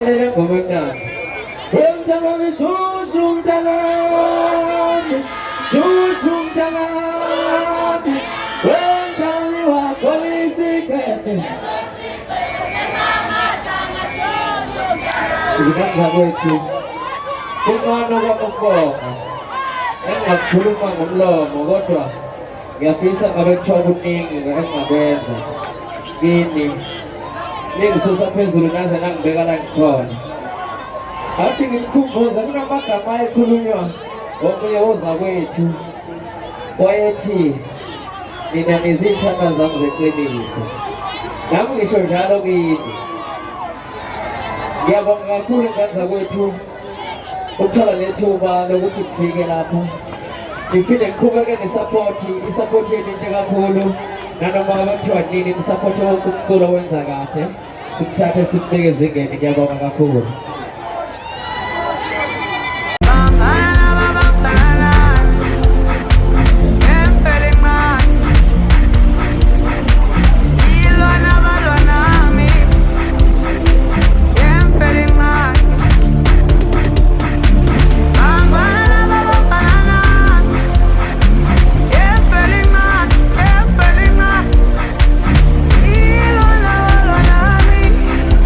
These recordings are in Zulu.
Komentar. Jalan susung jalan, susung jalan. Jalan lewat polisi kete. Kita sahaja itu. Kumano kumpo. Enggak dulu mah ngomlo, mogoto. Gafisa kabecwa kuning, enggak ngabenza. Gini. Ning susah phezulu naze nangibeka la ngikhona athi ngimkhumbuza kunamagama ayekhulunywa omunye wozakwethu wayethi mina nizithanda zami zeqiniso nami ngisho njalo kini ngiyabonga kakhulu ngazakwethu ukuthola lethuba lokuthi kufike lapha ngiphinde ngiqhubeke isapoti yethu inhle kakhulu nanoma kuthiwa nini isapoti wonke umculo wenza kahle sikuthathe sikubeke ezingeni ngiyabonga kakhulu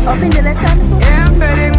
Open the lesson.